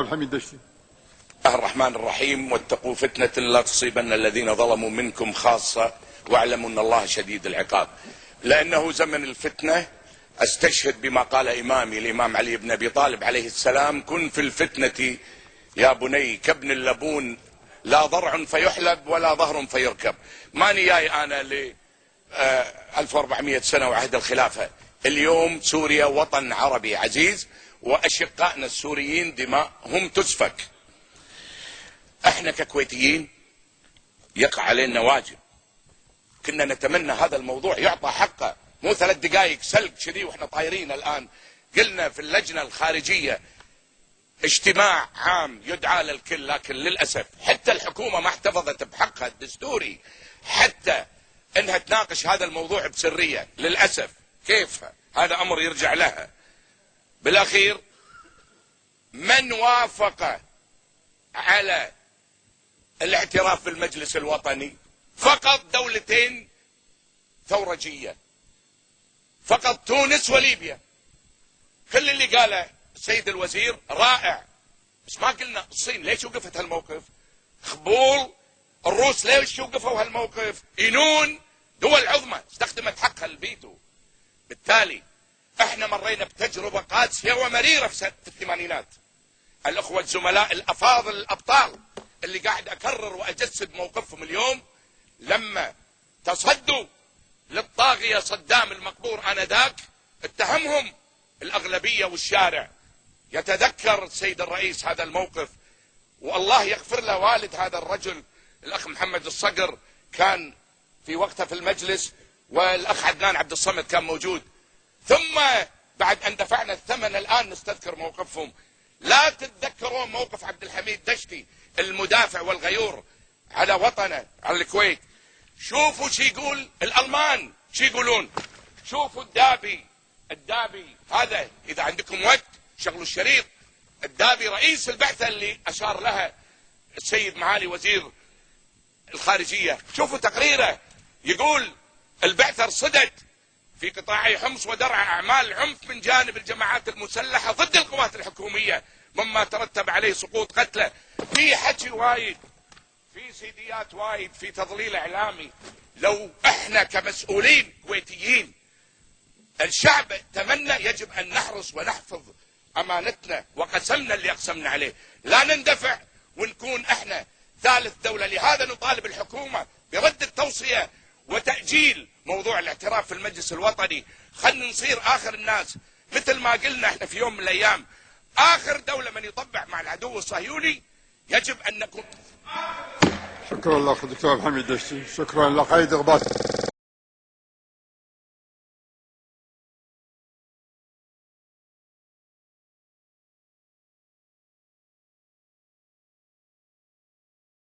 الحميد دشتي. الله الرحمن الرحيم. واتقوا فتنة لا تصيبن الذين ظلموا منكم خاصة واعلموا ان الله شديد العقاب. لانه زمن الفتنة استشهد بما قال امامي الامام علي بن ابي طالب عليه السلام: كن في الفتنة يا بني كابن اللبون، لا ضرع فيحلب ولا ظهر فيركب. ماني جاي انا ل 1400 سنة وعهد الخلافة. اليوم سوريا وطن عربي عزيز، واشقائنا السوريين دماءهم تسفك. احنا ككويتيين يقع علينا واجب، كنا نتمنى هذا الموضوع يعطى حقه، مو 3 دقائق سلق كذي واحنا طايرين. الان قلنا في اللجنة الخارجية اجتماع عام يدعى للكل، لكن للأسف حتى الحكومة ما احتفظت بحقها الدستوري حتى انها تناقش هذا الموضوع بسرية. للأسف كيف هذا امر يرجع لها. بالاخير من وافق على الاعتراف بالمجلس الوطني؟ فقط دولتين ثورجية، فقط تونس وليبيا. كل اللي قاله السيد الوزير رائع، بس ما قلنا الصين ليش وقفت هالموقف؟ خبول الروس ليش وقفوا هالموقف؟ اينون دول عظمى استخدمت حقها الفيتو. بالتالي احنا مرينا بتجربة قاسية ومريرة في الثمانينات. الاخوة الزملاء الافاضل الابطال اللي قاعد اكرر واجسد موقفهم اليوم لما تصدوا للطاغية صدام المقبور انذاك اتهمهم الاغلبية والشارع. يتذكر السيد الرئيس هذا الموقف، والله يغفر له والد هذا الرجل الاخ محمد الصقر كان في وقتها في المجلس، والاخ عدنان عبد الصمد كان موجود. ثم بعد ان دفعنا الثمن الان نستذكر موقفهم. لا تتذكرون موقف عبد الحميد دشتي المدافع والغيور على وطنه على الكويت؟ شوفوا شي يقول الالمان، شي يقولون. شوفوا الدابي هذا، اذا عندكم وقت شغلوا الشريط. الدابي رئيس البعثة اللي اشار لها السيد معالي وزير الخارجية، شوفوا تقريره يقول البعثة رصدت في قطاعي حمص ودرعا اعمال عنف من جانب الجماعات المسلحة ضد القوات الحكومية مما ترتب عليه سقوط قتله. في حكي وايد، في سيديات وايد، في تضليل اعلامي. لو احنا كمسؤولين كويتيين الشعب تمنى، يجب ان نحرص ونحفظ امانتنا وقسمنا اللي اقسمنا عليه، لا نندفع ونكون احنا ثالث دولة. لهذا نطالب الحكومة برد التوصية وتأجيل موضوع الاعتراف في المجلس الوطني. خلنا نصير اخر الناس، مثل ما قلنا احنا في يوم من الايام اخر دولة من يطبع مع العدو الصهيوني. يجب ان نكون. شكرا لك دكتور حميد دشتي، شكرا لك. هاي